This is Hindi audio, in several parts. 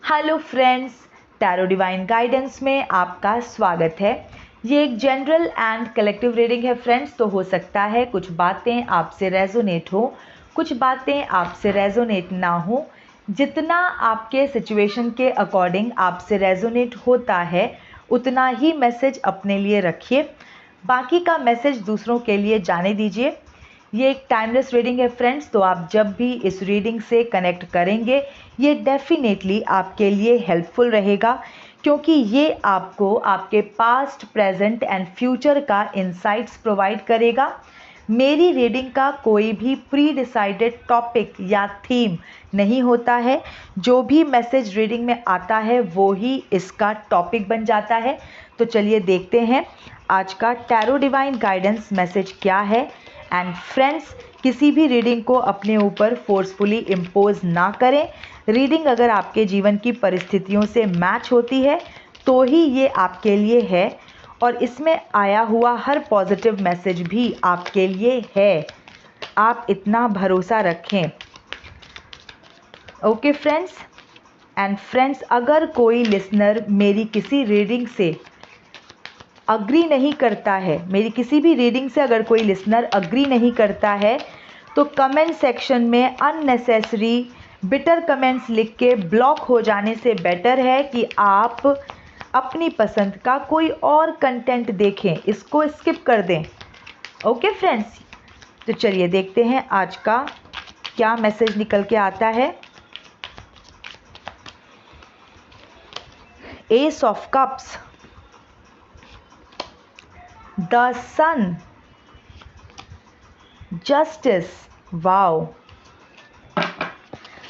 Hello friends, tarot divine guidance में आपका स्वागत है। ये एक जनरल एंड कलेक्टिव रीडिंग है फ्रेंड्स। तो हो सकता है कुछ बातें आपसे रेजोनेट हो, कुछ बातें आपसे रेजोनेट ना हो। जितना आपके सिचुएशन के अकॉर्डिंग आपसे रेजोनेट होता है उतना ही मैसेज अपने लिए रखिए, बाकी का मैसेज दूसरों के लिए जाने दीजिए। ये एक टाइमलेस रीडिंग है फ्रेंड्स, तो आप जब भी इस रीडिंग से कनेक्ट करेंगे ये डेफिनेटली आपके लिए हेल्पफुल रहेगा, क्योंकि ये आपको आपके पास्ट, प्रेजेंट एंड फ्यूचर का इंसाइट्स प्रोवाइड करेगा। मेरी रीडिंग का कोई भी प्री डिसाइडेड टॉपिक या थीम नहीं होता है। जो भी मैसेज रीडिंग में आता है वो ही इसका टॉपिक बन जाता है। तो चलिए देखते हैं आज का टैरो डिवाइन गाइडेंस मैसेज क्या है। एंड फ्रेंड्स, किसी भी रीडिंग को अपने ऊपर फोर्सफुली इम्पोज ना करें। रीडिंग अगर आपके जीवन की परिस्थितियों से मैच होती है तो ही ये आपके लिए है, और इसमें आया हुआ हर पॉजिटिव मैसेज भी आपके लिए है। आप इतना भरोसा रखें। Okay friends. एंड फ्रेंड्स, अगर कोई लिसनर मेरी किसी रीडिंग से अग्री नहीं करता है, मेरी किसी भी रीडिंग से अगर कोई लिसनर अग्री नहीं करता है तो कमेंट सेक्शन में अननेसेसरी बिटर कमेंट्स लिख के ब्लॉक हो जाने से बेटर है कि आप अपनी पसंद का कोई और कंटेंट देखें, इसको स्किप कर दें। ओके फ्रेंड्स, तो चलिए देखते हैं आज का क्या मैसेज निकल के आता है। Ace of cups, the sun, justice, wow,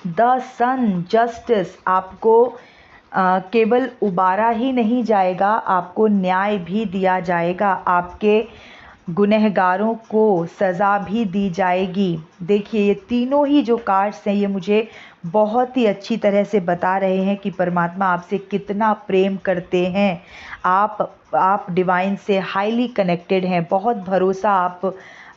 the sun, justice. आपको केवल उबारा ही नहीं जाएगा, आपको न्याय भी दिया जाएगा, आपके गुनहगारों को सज़ा भी दी जाएगी। देखिए, ये तीनों ही जो कार्ड्स हैं ये मुझे बहुत ही अच्छी तरह से बता रहे हैं कि परमात्मा आपसे कितना प्रेम करते हैं। आप डिवाइन से हाईली कनेक्टेड हैं। बहुत भरोसा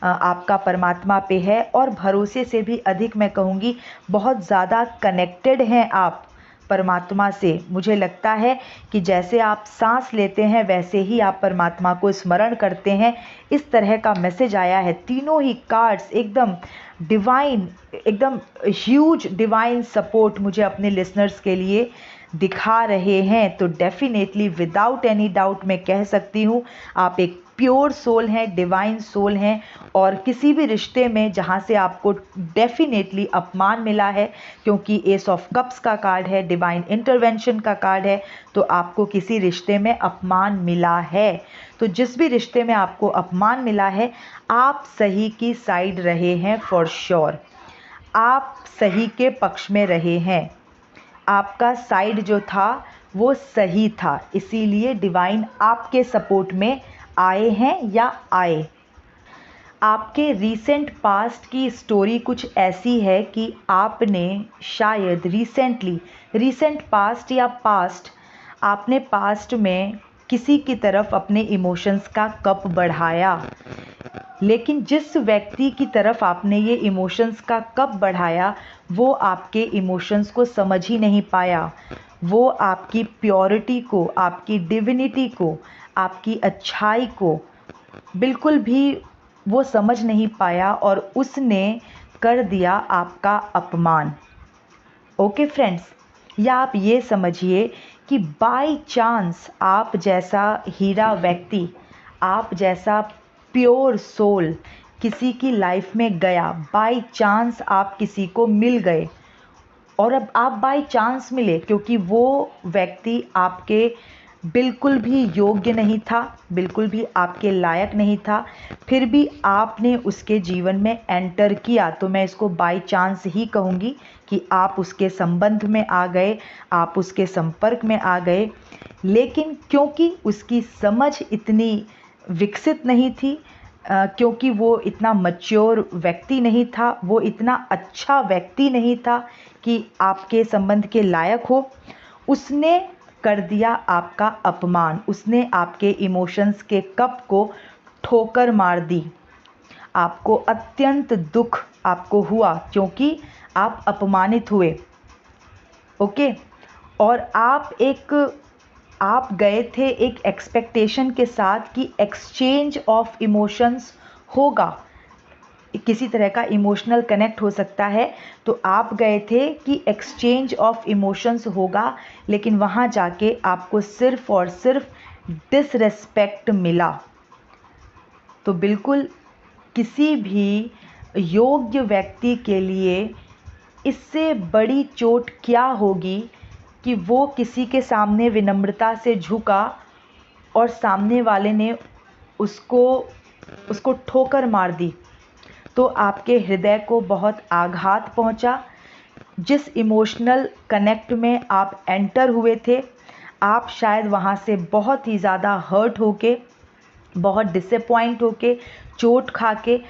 आपका परमात्मा पे है, और भरोसे से भी अधिक मैं कहूँगी बहुत ज़्यादा कनेक्टेड हैं आप परमात्मा से। मुझे लगता है कि जैसे आप सांस लेते हैं वैसे ही आप परमात्मा को स्मरण करते हैं। इस तरह का मैसेज आया है। तीनों ही कार्ड्स एकदम डिवाइन, एकदम ह्यूज डिवाइन सपोर्ट मुझे अपने लिसनर्स के लिए दिखा रहे हैं। तो डेफिनेटली विदाउट एनी डाउट मैं कह सकती हूँ आप एक प्योर सोल हैं, डिवाइन सोल हैं। और किसी भी रिश्ते में जहाँ से आपको डेफिनेटली अपमान मिला है, क्योंकि एस ऑफ कप्स का कार्ड है, डिवाइन इंटरवेंशन का कार्ड है, तो आपको किसी रिश्ते में अपमान मिला है। तो जिस भी रिश्ते में आपको अपमान मिला है आप सही की साइड रहे हैं, फॉर श्योर आप सही के पक्ष में रहे हैं। आपका साइड जो था वो सही था, इसीलिए डिवाइन आपके सपोर्ट में आए हैं या आए। आपके रीसेंट पास्ट की स्टोरी कुछ ऐसी है कि आपने शायद रीसेंट पास्ट या पास्ट, आपने पास्ट में किसी की तरफ अपने इमोशंस का कप बढ़ाया, लेकिन जिस व्यक्ति की तरफ आपने ये इमोशंस का कप बढ़ाया वो आपके इमोशंस को समझ ही नहीं पाया। वो आपकी प्योरिटी को, आपकी डिविनिटी को, आपकी अच्छाई को बिल्कुल भी वो समझ नहीं पाया, और उसने कर दिया आपका अपमान। ओके फ्रेंड्स, या आप ये समझिए कि बाय चांस आप जैसा हीरा व्यक्ति, आप जैसा प्योर सोल किसी की लाइफ में गया, बाय चांस आप किसी को मिल गए, और अब आप बाय चांस मिले क्योंकि वो व्यक्ति आपके बिल्कुल भी योग्य नहीं था, बिल्कुल भी आपके लायक नहीं था, फिर भी आपने उसके जीवन में एंटर किया, तो मैं इसको बाय चांस ही कहूँगी कि आप उसके संबंध में आ गए, आप उसके संपर्क में आ गए। लेकिन क्योंकि उसकी समझ इतनी विकसित नहीं थी, क्योंकि वो इतना मैच्योर व्यक्ति नहीं था, वो इतना अच्छा व्यक्ति नहीं था कि आपके संबंध के लायक हो, उसने कर दिया आपका अपमान, उसने आपके इमोशंस के कप को ठोकर मार दी। आपको अत्यंत दुख आपको हुआ क्योंकि आप अपमानित हुए। ओके, और आप गए थे एक एक्सपेक्टेशन के साथ कि एक्सचेंज ऑफ इमोशंस होगा, किसी तरह का इमोशनल कनेक्ट हो सकता है। तो आप गए थे कि एक्सचेंज ऑफ इमोशंस होगा, लेकिन वहाँ जाके आपको सिर्फ और सिर्फ डिसरेस्पेक्ट मिला। तो बिल्कुल किसी भी योग्य व्यक्ति के लिए इससे बड़ी चोट क्या होगी कि वो किसी के सामने विनम्रता से झुका और सामने वाले ने उसको ठोकर मार दी। तो आपके हृदय को बहुत आघात पहुंचा। जिस इमोशनल कनेक्ट में आप एंटर हुए थे, आप शायद वहाँ से बहुत ही ज़्यादा हर्ट होके, बहुत डिसअपॉइंट होके, चोट खा के,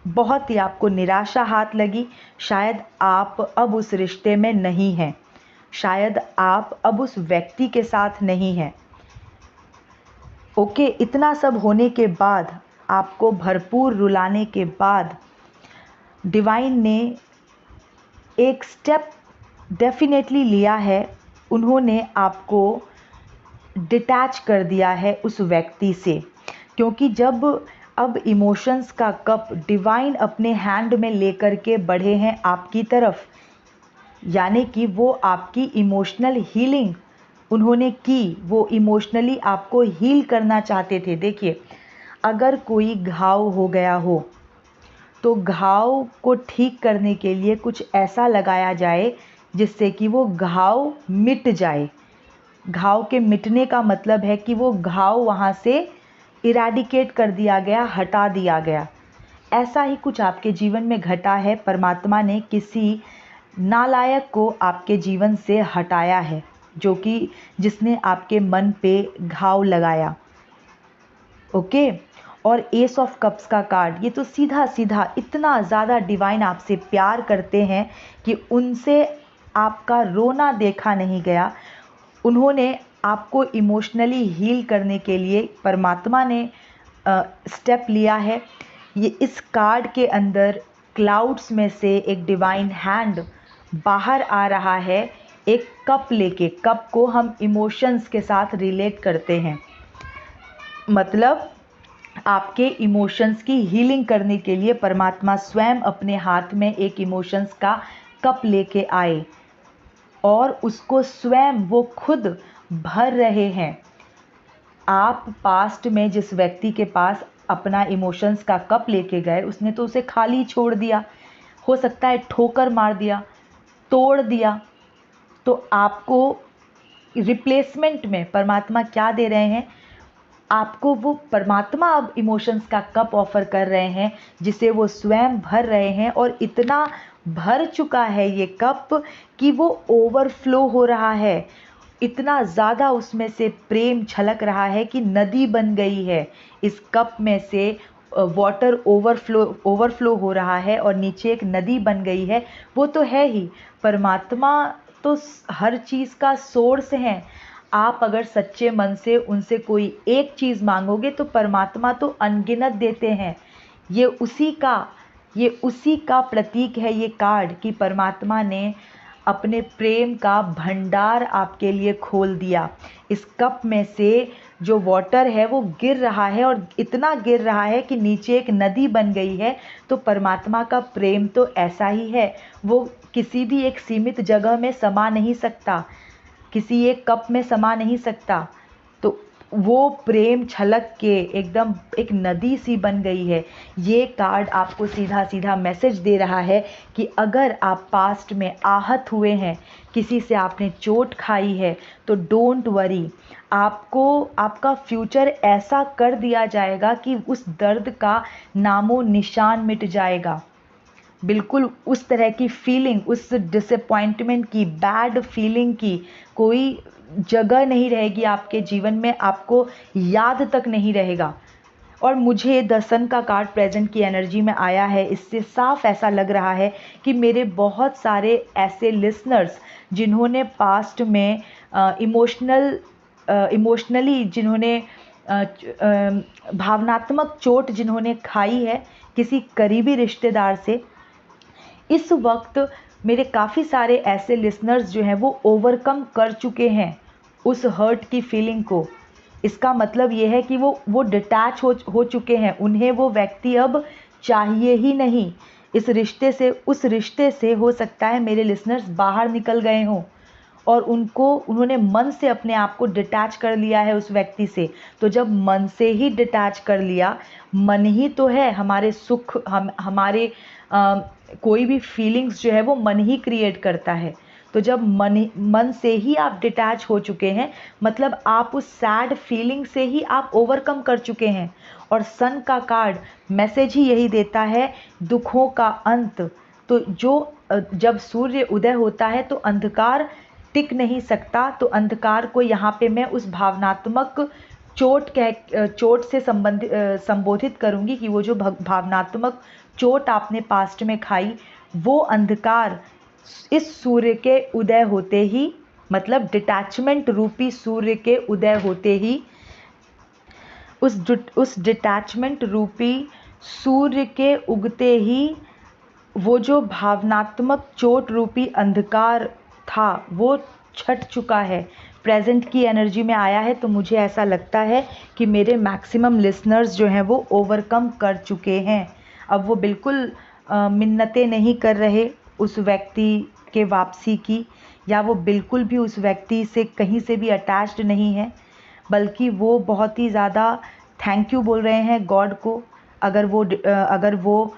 बहुत ही आपको निराशा हाथ लगी। शायद आप अब उस रिश्ते में नहीं हैं, शायद आप अब उस व्यक्ति के साथ नहीं हैं। ओके, इतना सब होने के बाद, आपको भरपूर रुलाने के बाद, डिवाइन ने एक स्टेप डेफिनेटली लिया है। उन्होंने आपको डिटैच कर दिया है उस व्यक्ति से, क्योंकि जब अब इमोशंस का कप डिवाइन अपने हैंड में लेकर के बढ़े हैं आपकी तरफ, यानी कि वो आपकी इमोशनल हीलिंग उन्होंने की, वो इमोशनली आपको हील करना चाहते थे। देखिए, अगर कोई घाव हो गया हो तो घाव को ठीक करने के लिए कुछ ऐसा लगाया जाए जिससे कि वो घाव मिट जाए। घाव के मिटने का मतलब है कि वो घाव वहाँ से इरेडिकेट कर दिया गया, हटा दिया गया। ऐसा ही कुछ आपके जीवन में घटा है। परमात्मा ने किसी नालायक को आपके जीवन से हटाया है, जिसने आपके मन पे घाव लगाया। ओके, और एस ऑफ कप्स का कार्ड, ये तो सीधा सीधा इतना ज़्यादा डिवाइन आपसे प्यार करते हैं कि उनसे आपका रोना देखा नहीं गया। उन्होंने आपको इमोशनली हील करने के लिए परमात्मा ने स्टेप लिया है। ये इस कार्ड के अंदर क्लाउड्स में से एक डिवाइन हैंड बाहर आ रहा है, एक कप लेके। कप को हम इमोशंस के साथ रिलेट करते हैं, मतलब आपके इमोशंस की हीलिंग करने के लिए परमात्मा स्वयं अपने हाथ में एक इमोशंस का कप लेके आए और उसको स्वयं वो खुद भर रहे हैं। आप पास्ट में जिस व्यक्ति के पास अपना इमोशंस का कप लेके गए, उसने तो उसे खाली छोड़ दिया, हो सकता है ठोकर मार दिया, तोड़ दिया। तो आपको रिप्लेसमेंट में परमात्मा क्या दे रहे हैं? आपको वो परमात्मा अब इमोशंस का कप ऑफर कर रहे हैं, जिसे वो स्वयं भर रहे हैं। और इतना भर चुका है ये कप कि वो ओवरफ्लो हो रहा है। इतना ज़्यादा उसमें से प्रेम छलक रहा है कि नदी बन गई है। इस कप में से वाटर ओवरफ्लो हो रहा है और नीचे एक नदी बन गई है। वो तो है ही, परमात्मा तो हर चीज़ का सोर्स है। आप अगर सच्चे मन से उनसे कोई एक चीज़ मांगोगे तो परमात्मा तो अनगिनत देते हैं। ये उसी का प्रतीक है ये कार्ड, कि परमात्मा ने अपने प्रेम का भंडार आपके लिए खोल दिया। इस कप में से जो वाटर है वो गिर रहा है, और इतना गिर रहा है कि नीचे एक नदी बन गई है। तो परमात्मा का प्रेम तो ऐसा ही है, वो किसी भी एक सीमित जगह में समा नहीं सकता, किसी एक कप में समा नहीं सकता। तो वो प्रेम छलक के एकदम एक नदी सी बन गई है। ये कार्ड आपको सीधा सीधा मैसेज दे रहा है कि अगर आप पास्ट में आहत हुए हैं, किसी से आपने चोट खाई है, तो डोंट वरी, आपको आपका फ्यूचर ऐसा कर दिया जाएगा कि उस दर्द का नामो निशान मिट जाएगा। बिल्कुल उस तरह की फीलिंग, उस डिसअपॉइंटमेंट की, बैड फीलिंग की कोई जगह नहीं रहेगी आपके जीवन में, आपको याद तक नहीं रहेगा। और मुझे द सन का कार्ड प्रेजेंट की एनर्जी में आया है। इससे साफ ऐसा लग रहा है कि मेरे बहुत सारे ऐसे लिसनर्स जिन्होंने पास्ट में इमोशनली जिन्होंने भावनात्मक चोट जिन्होंने खाई है किसी करीबी रिश्तेदार से, इस वक्त मेरे काफ़ी सारे ऐसे लिसनर्स जो हैं वो ओवरकम कर चुके हैं उस हर्ट की फीलिंग को। इसका मतलब ये है कि वो डिटैच हो चुके हैं, उन्हें वो व्यक्ति अब चाहिए ही नहीं। इस रिश्ते से, उस रिश्ते से हो सकता है मेरे लिसनर्स बाहर निकल गए हों और उन्होंने मन से अपने आप को डिटैच कर लिया है उस व्यक्ति से। तो जब मन से ही डिटैच कर लिया, मन ही तो है हमारे सुख, हमारे कोई भी फीलिंग्स जो है वो मन ही क्रिएट करता है। तो जब मन से ही आप डिटैच हो चुके हैं, मतलब आप उस सैड फीलिंग से ही आप ओवरकम कर चुके हैं। और सन का कार्ड मैसेज ही यही देता है, दुखों का अंत। तो जब सूर्य उदय होता है तो अंधकार टिक नहीं सकता। तो अंधकार को यहाँ पे मैं उस भावनात्मक चोट से संबोधित करूँगी कि वो जो भावनात्मक चोट आपने पास्ट में खाई, वो अंधकार इस सूर्य के उदय होते ही, मतलब डिटैचमेंट रूपी सूर्य के उदय होते ही, उस डिटैचमेंट रूपी सूर्य के उगते ही वो जो भावनात्मक चोट रूपी अंधकार था वो छट चुका है, प्रेजेंट की एनर्जी में आया है। तो मुझे ऐसा लगता है कि मेरे मैक्सिमम लिसनर्स जो हैं वो ओवरकम कर चुके हैं। अब वो बिल्कुल मिन्नतें नहीं कर रहे उस व्यक्ति के वापसी की, या वो बिल्कुल भी उस व्यक्ति से कहीं से भी अटैच्ड नहीं है, बल्कि वो बहुत ही ज़्यादा थैंक यू बोल रहे हैं गॉड को। अगर वो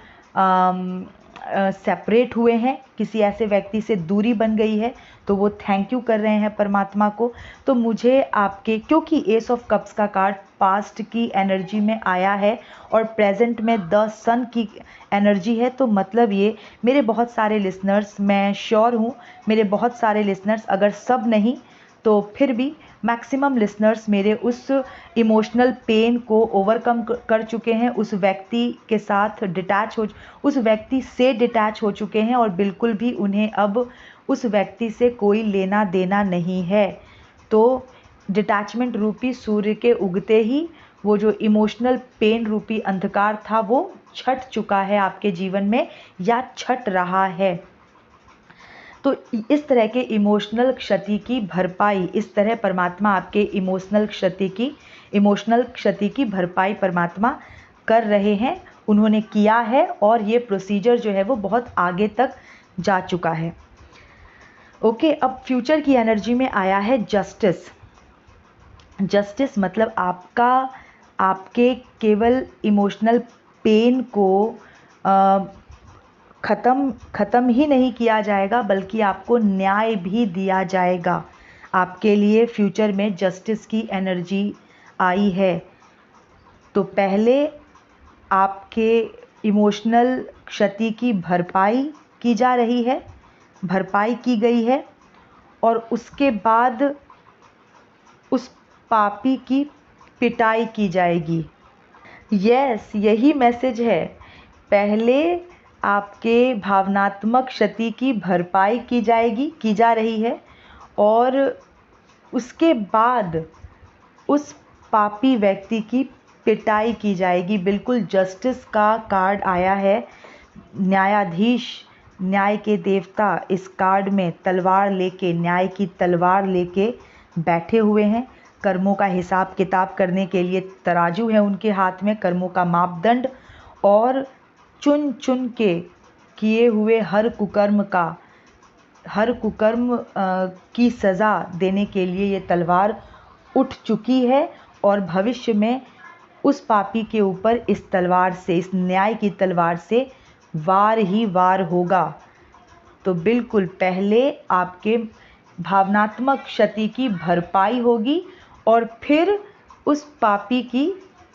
सेपरेट हुए हैं, किसी ऐसे व्यक्ति से दूरी बन गई है, तो वो थैंक यू कर रहे हैं परमात्मा को। तो मुझे आपके, क्योंकि एस ऑफ कप्स का कार्ड पास्ट की एनर्जी में आया है और प्रेजेंट में द सन की एनर्जी है, तो मतलब ये मेरे बहुत सारे लिसनर्स, मैं श्योर हूँ मेरे बहुत सारे लिसनर्स, अगर सब नहीं तो फिर भी मैक्सिमम लिसनर्स मेरे उस इमोशनल पेन को ओवरकम कर चुके हैं, उस व्यक्ति के साथ उस व्यक्ति से डिटैच हो चुके हैं और बिल्कुल भी उन्हें अब उस व्यक्ति से कोई लेना देना नहीं है। तो डिटैचमेंट रूपी सूर्य के उगते ही वो जो इमोशनल पेन रूपी अंधकार था वो छट चुका है आपके जीवन में, या छट रहा है। तो इस तरह के इमोशनल क्षति की भरपाई, इस तरह परमात्मा आपके इमोशनल क्षति की भरपाई परमात्मा कर रहे हैं, उन्होंने किया है, और ये प्रोसीजर जो है वो बहुत आगे तक जा चुका है। ओके, अब फ्यूचर की एनर्जी में आया है जस्टिस। जस्टिस मतलब आपके केवल इमोशनल पेन को ख़त्म ही नहीं किया जाएगा, बल्कि आपको न्याय भी दिया जाएगा। आपके लिए फ्यूचर में जस्टिस की एनर्जी आई है। तो पहले आपके इमोशनल क्षति की भरपाई की जा रही है, भरपाई की गई है, और उसके बाद उस पापी की पिटाई की जाएगी। यस, यही मैसेज है। पहले आपके भावनात्मक क्षति की भरपाई की जा रही है, और उसके बाद उस पापी व्यक्ति की पिटाई की जाएगी। बिल्कुल जस्टिस का कार्ड आया है। न्यायाधीश, न्याय के देवता इस कार्ड में तलवार लेके, न्याय की तलवार लेके बैठे हुए हैं। कर्मों का हिसाब किताब करने के लिए तराजू है उनके हाथ में, कर्मों का मापदंड, और चुन चुन के किए हुए हर कुकर्म की सज़ा देने के लिए ये तलवार उठ चुकी है, और भविष्य में उस पापी के ऊपर इस तलवार से, इस न्याय की तलवार से वार ही वार होगा। तो बिल्कुल पहले आपके भावनात्मक क्षति की भरपाई होगी और फिर उस पापी की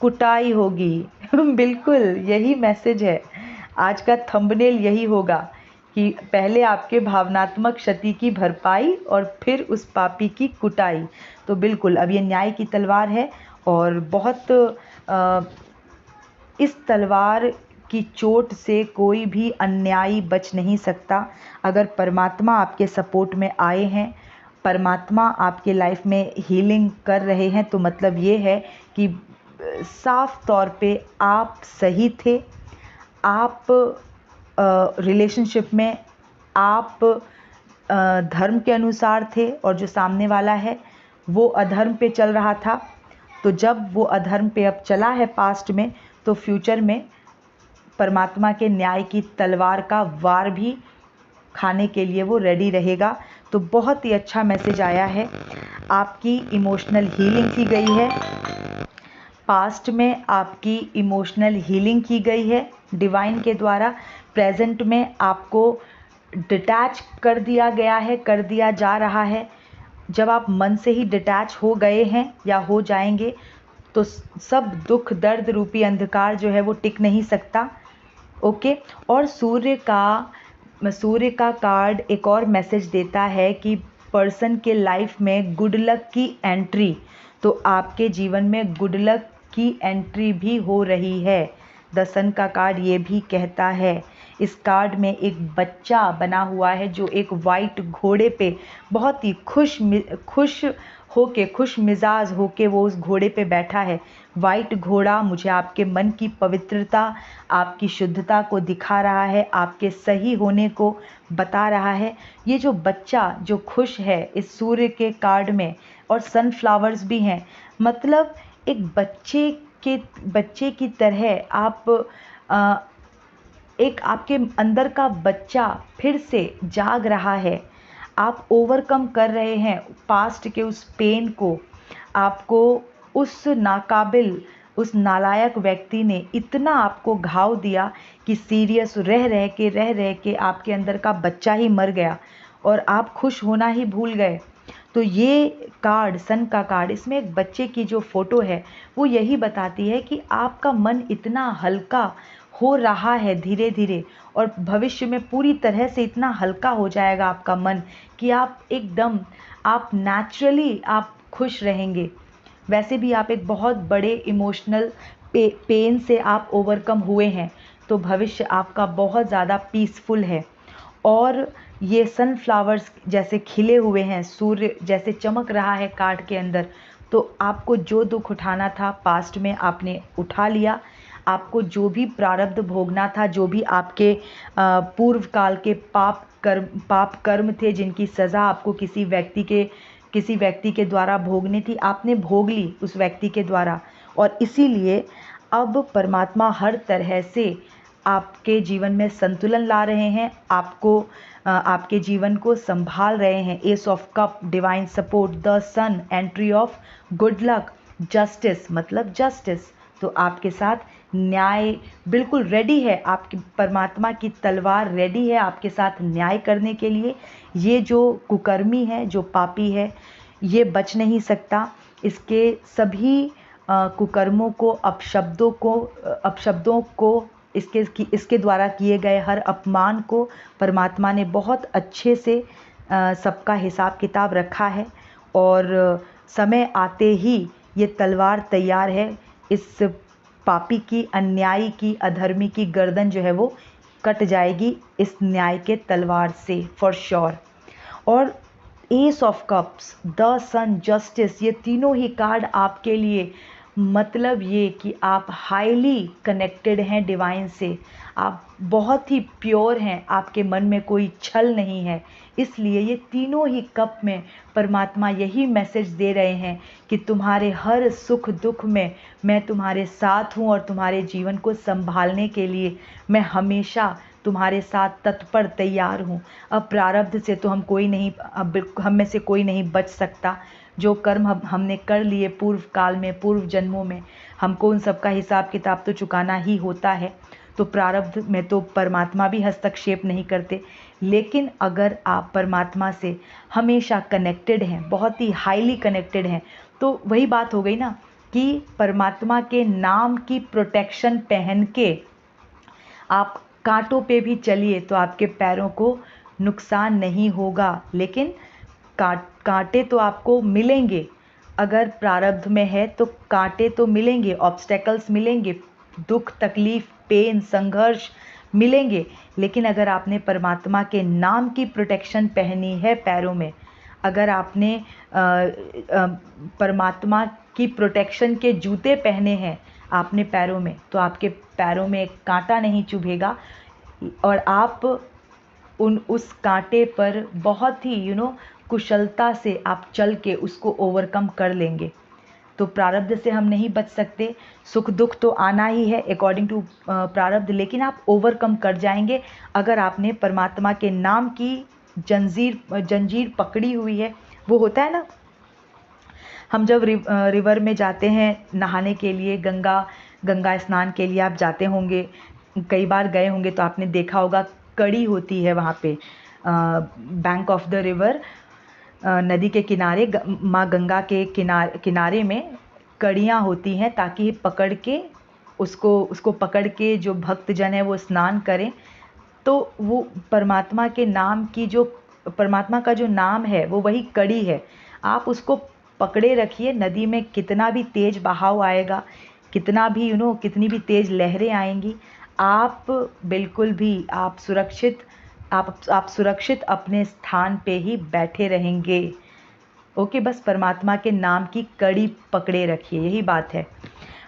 कुटाई होगी। बिल्कुल यही मैसेज है, आज का थंबनेल यही होगा कि पहले आपके भावनात्मक क्षति की भरपाई और फिर उस पापी की कुटाई। तो बिल्कुल अब ये न्याय की तलवार है, और बहुत इस तलवार की चोट से कोई भी अन्यायी बच नहीं सकता। अगर परमात्मा आपके सपोर्ट में आए हैं, परमात्मा आपके लाइफ में हीलिंग कर रहे हैं, तो मतलब ये है कि साफ तौर पे आप सही थे, आप रिलेशनशिप में आप धर्म के अनुसार थे और जो सामने वाला है वो अधर्म पे चल रहा था, तो जब वो अधर्म पे अब चला है पास्ट में, तो फ्यूचर में परमात्मा के न्याय की तलवार का वार भी खाने के लिए वो रेडी रहेगा। तो बहुत ही अच्छा मैसेज आया है। आपकी इमोशनल हीलिंग की गई है, पास्ट में आपकी इमोशनल हीलिंग की गई है डिवाइन के द्वारा। प्रेजेंट में आपको डिटैच कर दिया गया है, कर दिया जा रहा है। जब आप मन से ही डिटैच हो गए हैं या हो जाएंगे तो सब दुख दर्द रूपी अंधकार जो है वो टिक नहीं सकता। ओके। और सूर्य का कार्ड एक और मैसेज देता है कि पर्सन के लाइफ में गुड लक की एंट्री, तो आपके जीवन में गुड लक की एंट्री भी हो रही है। द सन का कार्ड ये भी कहता है। इस कार्ड में एक बच्चा बना हुआ है जो एक वाइट घोड़े पे बहुत ही खुश मिजाज होके वो उस घोड़े पे बैठा है। वाइट घोड़ा मुझे आपके मन की पवित्रता, आपकी शुद्धता को दिखा रहा है, आपके सही होने को बता रहा है। ये जो बच्चा जो खुश है इस सूर्य के कार्ड में, और सनफ्लावर्स भी हैं, मतलब एक बच्चे की तरह आप एक आपके अंदर का बच्चा फिर से जाग रहा है। आप ओवरकम कर रहे हैं पास्ट के उस पेन को। आपको उस नालायक व्यक्ति ने इतना आपको घाव दिया कि सीरियस रह रह के आपके अंदर का बच्चा ही मर गया और आप खुश होना ही भूल गए। तो ये कार्ड, सन का कार्ड, इसमें एक बच्चे की जो फ़ोटो है वो यही बताती है कि आपका मन इतना हल्का हो रहा है धीरे धीरे, और भविष्य में पूरी तरह से इतना हल्का हो जाएगा आपका मन कि आप नेचुरली आप खुश रहेंगे। वैसे भी आप एक बहुत बड़े इमोशनल पेन से आप ओवरकम हुए हैं, तो भविष्य आपका बहुत ज़्यादा पीसफुल है। और ये सनफ्लावर्स जैसे खिले हुए हैं, सूर्य जैसे चमक रहा है कार्ड के अंदर, तो आपको जो दुख उठाना था पास्ट में आपने उठा लिया। आपको जो भी प्रारब्ध भोगना था, जो भी आपके पूर्व काल के पाप कर्म थे जिनकी सज़ा आपको किसी व्यक्ति के द्वारा भोगनी थी, आपने भोग ली उस व्यक्ति के द्वारा। और इसीलिए अब परमात्मा हर तरह से आपके जीवन में संतुलन ला रहे हैं, आपके जीवन को संभाल रहे हैं। Ace of cup, divine support, the sun, entry of good luck, justice मतलब जस्टिस। तो आपके साथ न्याय बिल्कुल रेडी है, आपकी परमात्मा की तलवार रेडी है आपके साथ न्याय करने के लिए। ये जो कुकर्मी है, जो पापी है, ये बच नहीं सकता। इसके सभी कुकर्मों को, अपशब्दों को, इसके द्वारा किए गए हर अपमान को परमात्मा ने बहुत अच्छे से सबका हिसाब किताब रखा है। और समय आते ही ये तलवार तैयार है। इस पापी की, अन्यायी की, अधर्मी की गर्दन जो है वो कट जाएगी इस न्याय के तलवार से फॉर श्योर। और ace of cups, the sun, justice, ये तीनों ही कार्ड आपके लिए मतलब ये कि आप हाईली कनेक्टेड हैं डिवाइन से, आप बहुत ही प्योर हैं, आपके मन में कोई छल नहीं है। इसलिए ये तीनों ही कप में परमात्मा यही मैसेज दे रहे हैं कि तुम्हारे हर सुख दुख में मैं तुम्हारे साथ हूँ और तुम्हारे जीवन को संभालने के लिए मैं हमेशा तुम्हारे साथ तत्पर तैयार हूँ। अब प्रारब्ध से तो हम में से कोई नहीं बच सकता। जो कर्म हमने कर लिए पूर्व काल में, पूर्व जन्मों में, हमको उन सब का हिसाब किताब तो चुकाना ही होता है। तो प्रारब्ध में तो परमात्मा भी हस्तक्षेप नहीं करते। लेकिन अगर आप परमात्मा से हमेशा कनेक्टेड हैं, बहुत ही हाईली कनेक्टेड हैं, तो वही बात हो गई ना कि परमात्मा के नाम की प्रोटेक्शन पहन के आप कांटों पे भी चलिए तो आपके पैरों को नुकसान नहीं होगा। लेकिन कांटे तो आपको मिलेंगे, अगर प्रारब्ध में है तो कांटे तो मिलेंगे, ऑब्स्टेकल्स मिलेंगे, दुख तकलीफ पेन संघर्ष मिलेंगे। लेकिन अगर आपने परमात्मा के नाम की प्रोटेक्शन पहनी है पैरों में, अगर आपने परमात्मा की प्रोटेक्शन के जूते पहने हैं आपने पैरों में, तो आपके पैरों में कांटा नहीं चुभेगा और आप उस कांटे पर बहुत ही कुशलता से आप चल के उसको ओवरकम कर लेंगे। तो प्रारब्ध से हम नहीं बच सकते, सुख दुख तो आना ही है अकॉर्डिंग टू प्रारब्ध, लेकिन आप ओवरकम कर जाएंगे अगर आपने परमात्मा के नाम की जंजीर पकड़ी हुई है। वो होता है ना, हम जब रिवर में जाते हैं नहाने के लिए, गंगा स्नान के लिए आप जाते होंगे, कई बार गए होंगे तो आपने देखा होगा कड़ी होती है वहाँ पे बैंक ऑफ द रिवर, नदी के किनारे माँ गंगा के किनारे में कड़ियाँ होती हैं ताकि पकड़ के उसको पकड़ के जो भक्तजन है वो स्नान करें। तो वो परमात्मा का जो नाम है वो वही कड़ी है। आप उसको पकड़े रखिए। नदी में कितना भी तेज बहाव आएगा, कितना भी कितनी भी तेज लहरें आएंगी, आप बिल्कुल भी आप सुरक्षित अपने स्थान पे ही बैठे रहेंगे। ओके, बस परमात्मा के नाम की कड़ी पकड़े रखिए, यही बात है।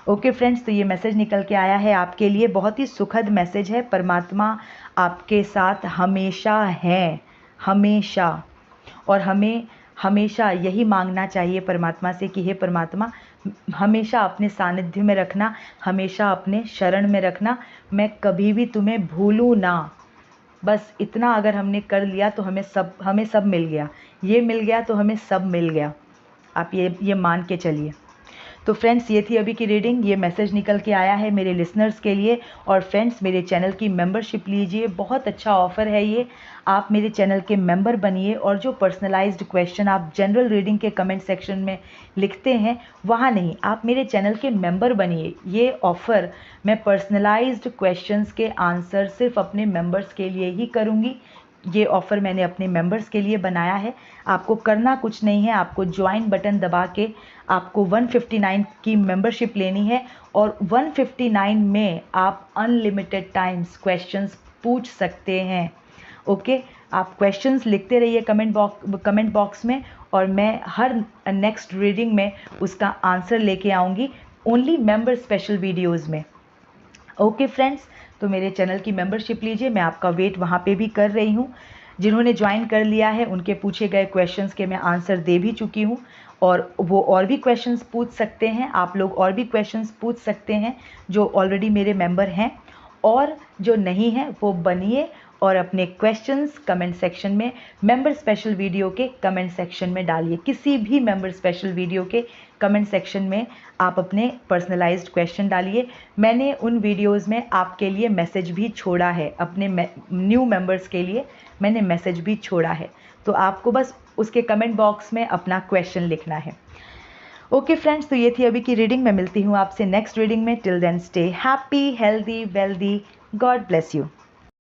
ओके फ्रेंड्स, तो ये मैसेज निकल के आया है आपके लिए, बहुत ही सुखद मैसेज है। परमात्मा आपके साथ हमेशा है, हमेशा। और हमें हमेशा यही मांगना चाहिए परमात्मा से कि हे परमात्मा, हमेशा अपने सानिध्य में रखना, हमेशा अपने शरण में रखना, मैं कभी भी तुम्हें भूलूँ ना। बस इतना अगर हमने कर लिया तो हमें सब मिल गया, ये मिल गया तो हमें सब मिल गया। आप ये मान के चलिए। तो फ्रेंड्स, ये थी अभी की रीडिंग। ये मैसेज निकल के आया है मेरे लिसनर्स के लिए। और फ्रेंड्स, मेरे चैनल की मेंबरशिप लीजिए, बहुत अच्छा ऑफ़र है ये। आप मेरे चैनल के मेंबर बनिए और जो पर्सनलाइज्ड क्वेश्चन आप जनरल रीडिंग के कमेंट सेक्शन में लिखते हैं, वहाँ नहीं, आप मेरे चैनल के मेंबर बनिए। ये ऑफ़र मैं पर्सनलाइज्ड क्वेश्चंस के आंसर सिर्फ अपने मेंबर्स के लिए ही करूँगी। ये ऑफ़र मैंने अपने मेंबर्स के लिए बनाया है। आपको करना कुछ नहीं है, आपको ज्वाइन बटन दबा के आपको 159 की मेंबरशिप लेनी है और 159 में आप अनलिमिटेड टाइम्स क्वेश्चंस पूछ सकते हैं। ओके, आप क्वेश्चंस लिखते रहिए कमेंट बॉक्स में और मैं हर नेक्स्ट रीडिंग में उसका आंसर लेके आऊँगी, ओनली मेंबर स्पेशल वीडियोज़ में। ओके फ्रेंड्स, तो मेरे चैनल की मेंबरशिप लीजिए, मैं आपका वेट वहाँ पे भी कर रही हूँ। जिन्होंने ज्वाइन कर लिया है उनके पूछे गए क्वेश्चंस के मैं आंसर दे भी चुकी हूँ और वो और भी क्वेश्चंस पूछ सकते हैं। आप लोग और भी क्वेश्चंस पूछ सकते हैं जो ऑलरेडी मेरे मेंबर हैं, और जो नहीं हैं वो बनिए और अपने क्वेश्चंस कमेंट सेक्शन में, मेंबर स्पेशल वीडियो के कमेंट सेक्शन में डालिए। किसी भी मेंबर स्पेशल वीडियो के कमेंट सेक्शन में आप अपने पर्सनलाइज्ड क्वेश्चन डालिए। मैंने उन वीडियोस में आपके लिए मैसेज भी छोड़ा है, अपने न्यू मेंबर्स के लिए मैंने मैसेज भी छोड़ा है, तो आपको बस उसके कमेंट बॉक्स में अपना क्वेश्चन लिखना है। ओके फ्रेंड्स, तो ये थी अभी की रीडिंग। मैं मिलती हूँ आपसे नेक्स्ट रीडिंग में। Till then stay happy, healthy, wealthy. God bless you.